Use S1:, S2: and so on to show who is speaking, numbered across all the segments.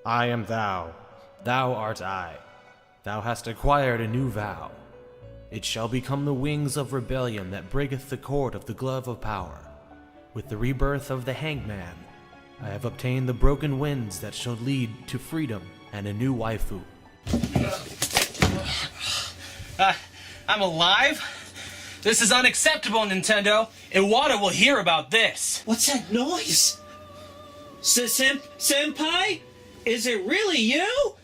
S1: I am thou, thou art I. Thou hast acquired a new vow. It shall become the wings of rebellion that breaketh the cord of the glove of power. With the rebirth of the hangman, I have obtained the broken winds that shall lead to freedom and a new waifu.
S2: I'm alive? This is unacceptable, Nintendo. Iwata will hear about this.
S3: What's that noise? Senpai? Is it really you?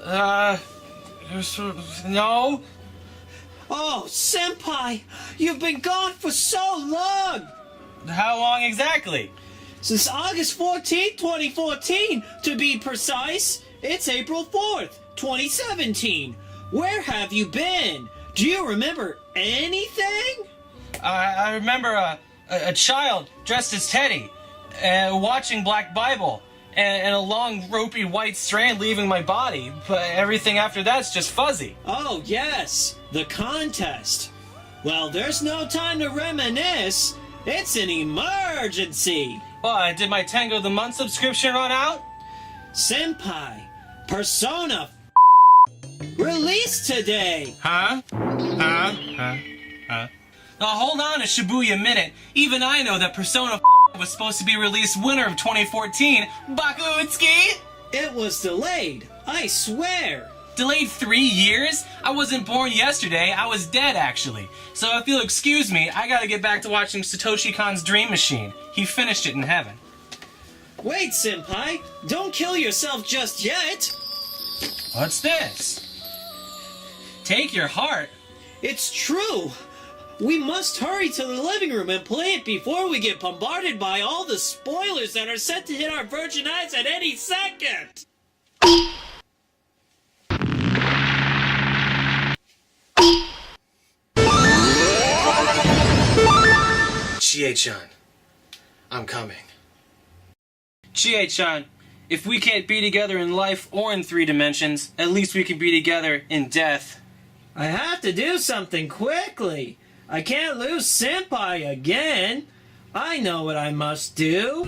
S2: No.
S3: Oh, Senpai, you've been gone for so long!
S2: How long exactly?
S3: Since August 14th, 2014, to be precise. It's April 4th, 2017. Where have you been? Do you remember anything?
S2: I remember a child dressed as Teddy, watching Black Bible, and a long ropey white strand leaving my body, but everything after that's just fuzzy.
S3: Oh, yes, the contest. Well, there's no time to reminisce. It's an emergency.
S2: Well, did my Tango the Month subscription run out?
S3: Senpai, Persona released today.
S2: Huh? Now hold on a Shibuya minute. Even I know that Persona was supposed to be released winter of 2014. Bakuutsuki!
S3: It was delayed, I swear.
S2: Delayed 3 years? I wasn't born yesterday, I was dead actually. So if you'll excuse me, I gotta get back to watching Satoshi Kon's Dream Machine. He finished it in heaven.
S3: Wait, Senpai, don't kill yourself just yet.
S2: What's this? Take your heart.
S3: It's true. We must hurry to the living room and play it before we get bombarded by all the spoilers that are set to hit our virgin eyes at any second.
S2: Chie-chan, I'm coming. Chie-chan, if we can't be together in life or in 3 dimensions, at least we can be together in death.
S3: I have to do something quickly. I can't lose Senpai again. I know what I must do.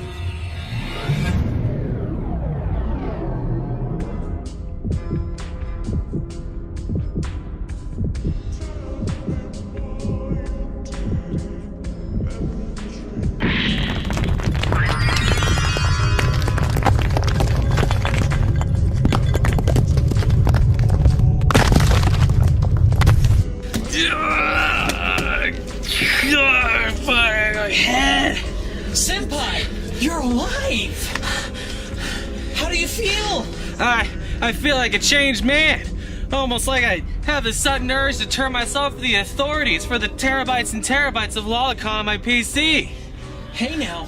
S3: Senpai, you're alive! How do you feel?
S2: I feel like a changed man. Almost like I have the sudden urge to turn myself to the authorities for the terabytes and terabytes of Lolicon on my PC.
S3: Hey now,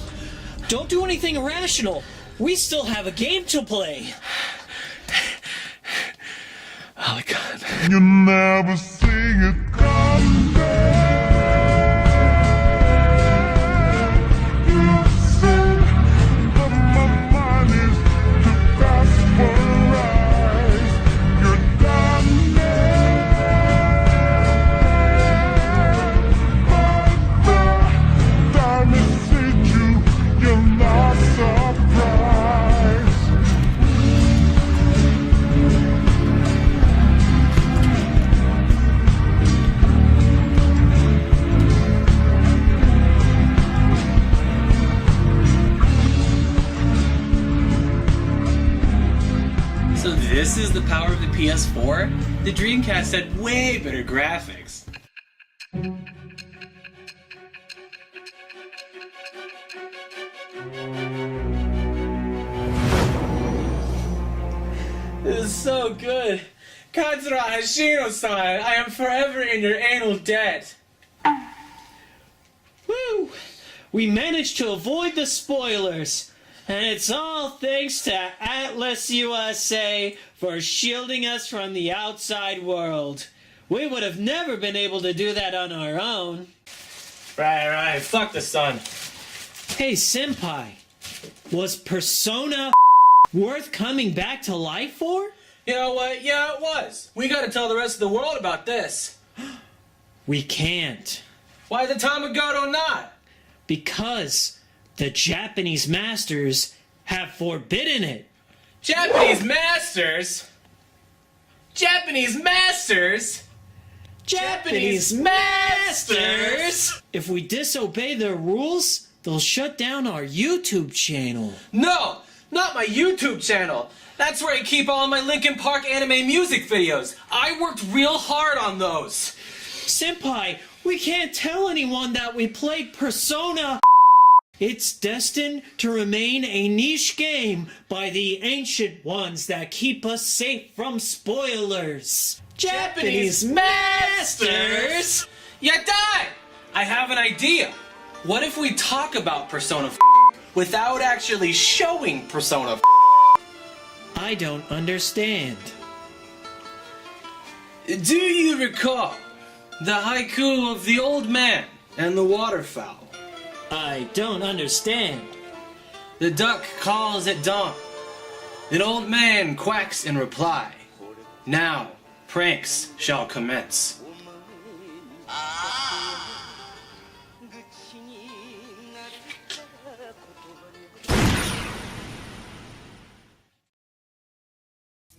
S3: don't do anything irrational. We still have a game to play.
S2: Lolicon.
S4: You never see it come down. You said that my mind is to pasteurize. You're done now. By the time it sees you, you're not surprised.
S2: So this is the power of the PS4? The Dreamcast had way better graphics. This is so good. Katsura Hashino-san, I am forever in your anal debt.
S3: Woo! We managed to avoid the spoilers. And it's all thanks to Atlas USA for shielding us from the outside world. We would have never been able to do that on our own.
S2: Right. Fuck the sun.
S3: Hey, Senpai. Was Persona worth coming back to life for?
S2: You know what? Yeah, it was. We gotta tell the rest of the world about this.
S3: We can't.
S2: Why the Tamagoto not?
S3: Because the Japanese masters have forbidden it.
S2: Japanese masters? Japanese masters? Japanese masters?
S3: If we disobey their rules, they'll shut down our YouTube channel.
S2: No, not my YouTube channel. That's where I keep all my Linkin Park anime music videos. I worked real hard on those.
S3: Senpai, we can't tell anyone that we played Persona. It's destined to remain a niche game by the ancient ones that keep us safe from spoilers.
S2: Japanese masters? Yatai! I have an idea. What if we talk about Persona without actually showing Persona?
S3: I don't understand.
S2: Do you recall the haiku of the old man and the waterfowl?
S3: I don't understand.
S2: The duck calls at dawn. An old man quacks in reply. Now pranks shall commence.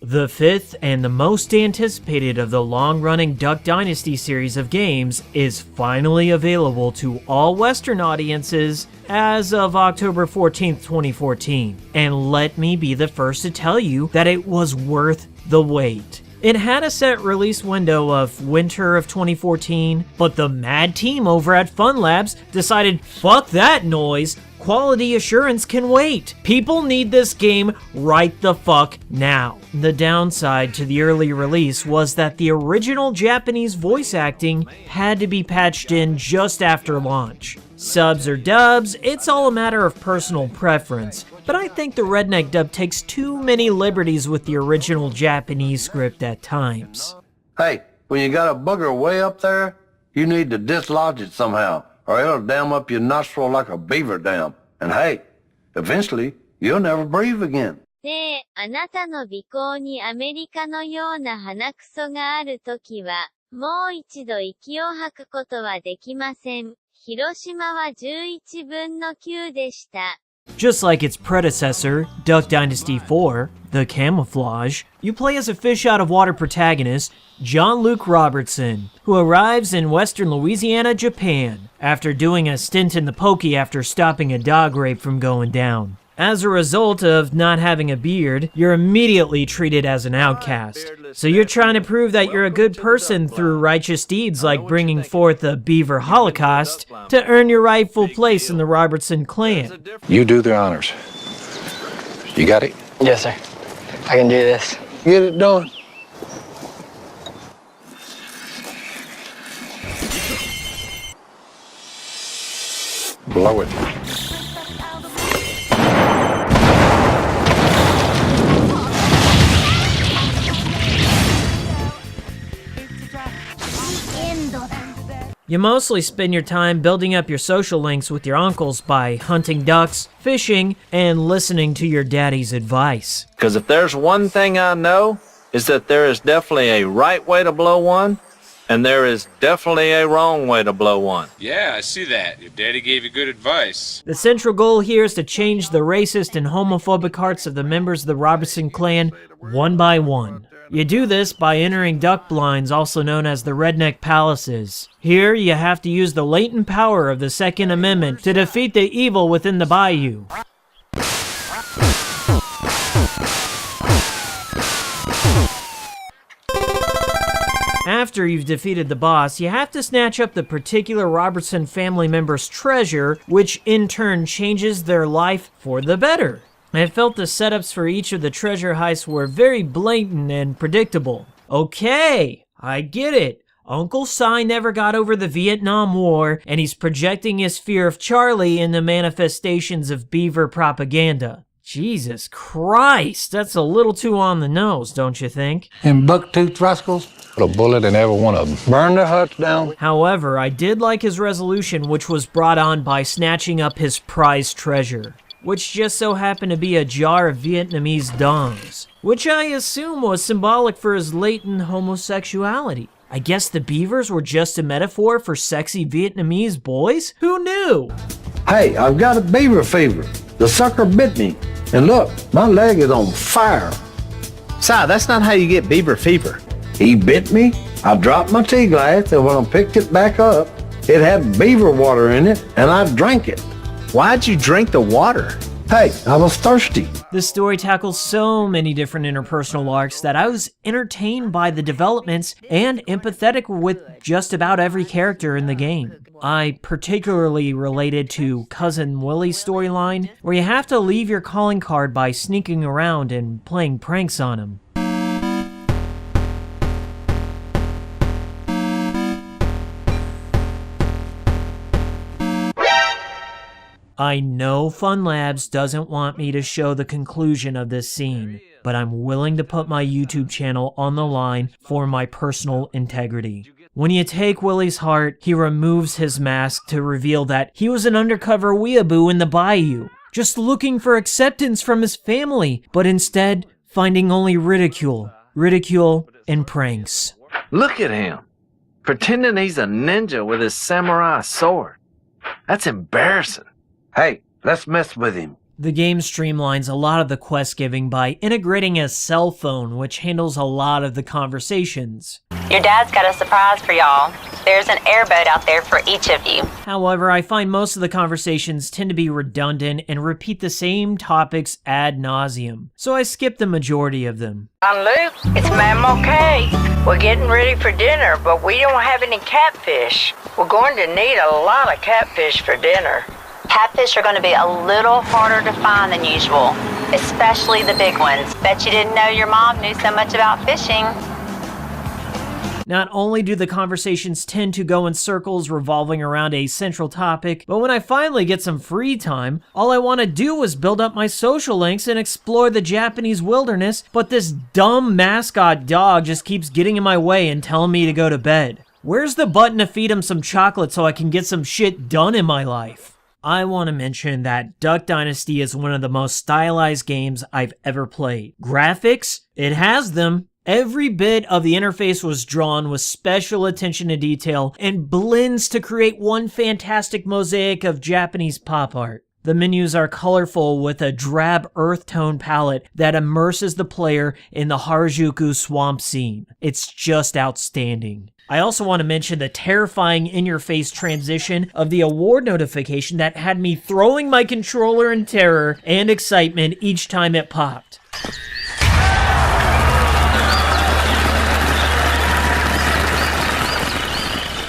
S5: The fifth and the most anticipated of the long-running Duck Dynasty series of games is finally available to all Western audiences as of October 14th, 2014. And let me be the first to tell you that it was worth the wait. It had a set release window of winter of 2014, but the mad team over at Fun Labs decided, fuck that noise, quality assurance can wait. People need this game right the fuck now. The downside to the early release was that the original Japanese voice acting had to be patched in just after launch. Subs or dubs, it's all a matter of personal preference, but I think the redneck dub takes too many liberties with the original Japanese script at times.
S6: Hey, when you got a booger way up there, you need to dislodge it somehow, or it'll dam up your nostril like a beaver dam. And hey, eventually, you'll never breathe again.
S7: で、あなたの鼻孔にアメリカのような鼻くそがあるときは、もう一度息を吐くことはできません。広島は11分の9でした。
S5: Just like its predecessor, Duck Dynasty 4, The Camouflage, you play as a fish-out-of-water protagonist, John Luke Robertson, who arrives in western Louisiana, Japan, after doing a stint in the pokey after stopping a dog rape from going down. As a result of not having a beard, you're immediately treated as an outcast. So you're trying to prove that you're a good person through righteous deeds like bringing forth the Beaver Holocaust to earn your rightful place in the Robertson clan.
S8: You do the honors. You got it?
S9: Yes, sir. I can do this.
S6: Get it done.
S8: Blow it.
S5: You mostly spend your time building up your social links with your uncles by hunting ducks, fishing, and listening to your daddy's advice.
S6: Because if there's one thing I know, is that there is definitely a right way to blow one, and there is definitely a wrong way to blow one.
S10: Yeah, I see that. Your daddy gave you good advice.
S5: The central goal here is to change the racist and homophobic hearts of the members of the Robertson clan one by one. You do this by entering duck blinds, also known as the Redneck Palaces. Here, you have to use the latent power of the Second Amendment to defeat the evil within the bayou. After you've defeated the boss, you have to snatch up the particular Robertson family member's treasure, which in turn changes their life for the better. I felt the setups for each of the treasure heists were very blatant and predictable. Okay, I get it. Uncle Si never got over the Vietnam War, and he's projecting his fear of Charlie in the manifestations of beaver propaganda. Jesus Christ, that's a little too on the nose, don't you think?
S8: And buck-toothed rascals, put a bullet in every one of them. Burn their huts down.
S5: However, I did like his resolution, which was brought on by snatching up his prized treasure, which just so happened to be a jar of Vietnamese dongs, which I assume was symbolic for his latent homosexuality. I guess the beavers were just a metaphor for sexy Vietnamese boys? Who knew?
S6: Hey, I've got a beaver fever. The sucker bit me. And look, my leg is on fire.
S1: Si, that's not how you get beaver fever.
S6: He bit me, I dropped my tea glass, and when I picked it back up, it had beaver water in it, and I drank it.
S1: Why'd you drink the water?
S6: Hey, I was thirsty.
S5: The story tackles so many different interpersonal arcs that I was entertained by the developments and empathetic with just about every character in the game. I particularly related to Cousin Willie's storyline, where you have to leave your calling card by sneaking around and playing pranks on him. I know Fun Labs doesn't want me to show the conclusion of this scene, but I'm willing to put my YouTube channel on the line for my personal integrity. When you take Willie's heart, he removes his mask to reveal that he was an undercover weeaboo in the bayou, just looking for acceptance from his family, but instead finding only ridicule and pranks.
S11: Look at him, pretending he's a ninja with his samurai sword. That's embarrassing.
S6: Hey, let's mess with him.
S5: The game streamlines a lot of the quest giving by integrating a cell phone, which handles a lot of the conversations.
S12: Your dad's got a surprise for y'all. There's an airboat out there for each of you.
S5: However, I find most of the conversations tend to be redundant and repeat the same topics ad nauseum, so I skip the majority of them.
S12: Luke, it's Mammal Kate. We're getting ready for dinner, but we don't have any catfish. We're going to need a lot of catfish for dinner. Catfish are going to be a little harder to find than usual, especially the big ones. Bet you didn't know your mom knew so much about fishing.
S5: Not only do the conversations tend to go in circles revolving around a central topic, but when I finally get some free time, all I want to do is build up my social links and explore the Japanese wilderness, but this dumb mascot dog just keeps getting in my way and telling me to go to bed. Where's the button to feed him some chocolate so I can get some shit done in my life? I want to mention that Duck Dynasty is one of the most stylized games I've ever played. Graphics? It has them. Every bit of the interface was drawn with special attention to detail and blends to create one fantastic mosaic of Japanese pop art. The menus are colorful with a drab earth tone palette that immerses the player in the Harajuku swamp scene. It's just outstanding. I also want to mention the terrifying in-your-face transition of the award notification that had me throwing my controller in terror and excitement each time it popped.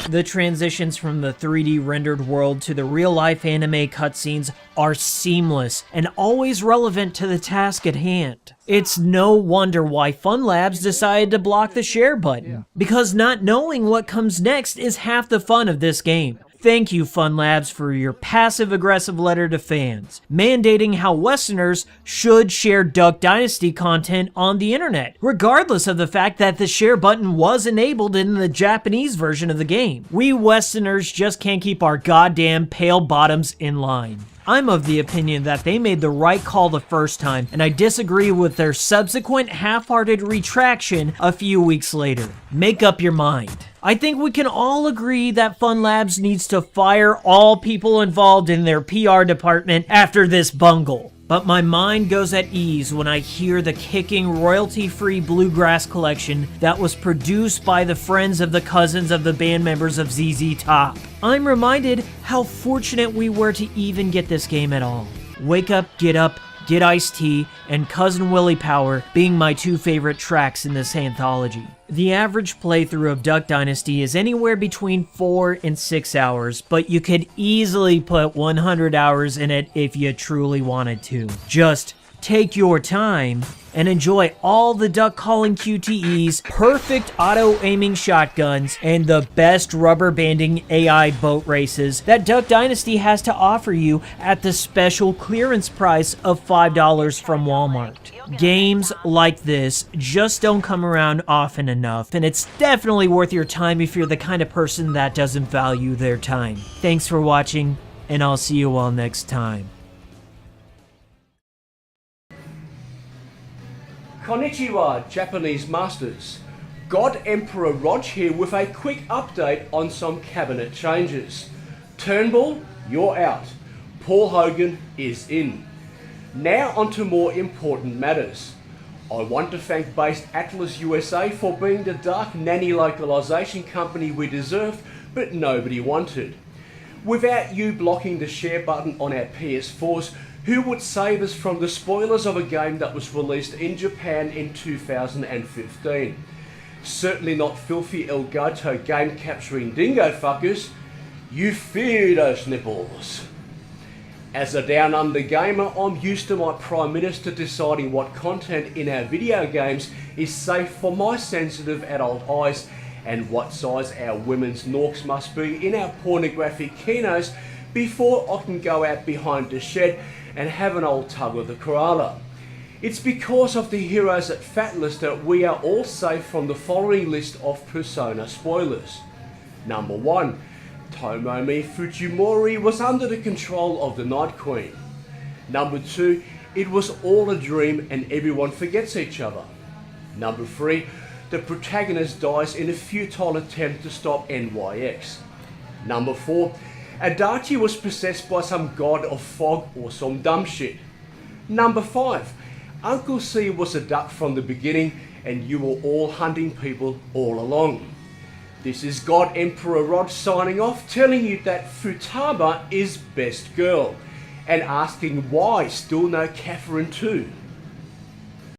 S5: The transitions from the 3D rendered world to the real-life anime cutscenes are seamless and always relevant to the task at hand. It's no wonder why Fun Labs decided to block the share button, because not knowing what comes next is half the fun of this game. Thank you, Fun Labs, for your passive-aggressive letter to fans, mandating how Westerners should share Duck Dynasty content on the internet, regardless of the fact that the share button was enabled in the Japanese version of the game. We Westerners just can't keep our goddamn pale bottoms in line. I'm of the opinion that they made the right call the first time, and I disagree with their subsequent half-hearted retraction a few weeks later. Make up your mind. I think we can all agree that Fun Labs needs to fire all people involved in their PR department after this bungle. But my mind goes at ease when I hear the kicking royalty-free bluegrass collection that was produced by the friends of the cousins of the band members of ZZ Top. I'm reminded how fortunate we were to even get this game at all. Wake Up, Get Iced Tea, and Cousin Willie Power being my two favorite tracks in this anthology. The average playthrough of Duck Dynasty is anywhere between 4 and 6 hours, but you could easily put 100 hours in it if you truly wanted to. Just take your time and enjoy all the duck calling QTEs, perfect auto-aiming shotguns, and the best rubber banding AI boat races that Duck Dynasty has to offer you at the special clearance price of $5 from Walmart. Games like this just don't come around often enough, and it's definitely worth your time if you're the kind of person that doesn't value their time. Thanks for watching, and I'll see you all next time.
S13: Konnichiwa, Japanese masters. God Emperor Rog here with a quick update on some cabinet changes. Turnbull, you're out. Paul Hogan is in. Now on to more important matters. I want to thank based Atlas USA for being the dark nanny localization company we deserved but nobody wanted. Without you blocking the share button on our PS4s, who would save us from the spoilers of a game that was released in Japan in 2015? Certainly not filthy Elgato game capturing dingo fuckers. You fear those nipples. As a down under gamer, I'm used to my Prime Minister deciding what content in our video games is safe for my sensitive adult eyes and what size our women's norks must be in our pornographic kinos before I can go out behind the shed and have an old tug of the koala. It's because of the heroes at Fatless that we are all safe from the following list of Persona spoilers. Number 1. Tomomi Fujimori was under the control of the Night Queen. Number 2. It was all a dream and everyone forgets each other. Number 3. The protagonist dies in a futile attempt to stop NYX. Number 4. Adachi was possessed by some god of fog or some dumb shit. Number 5. Uncle C was a duck from the beginning and you were all hunting people all along. This is God Emperor Rod signing off, telling you that Futaba is best girl and asking why still no Catherine too.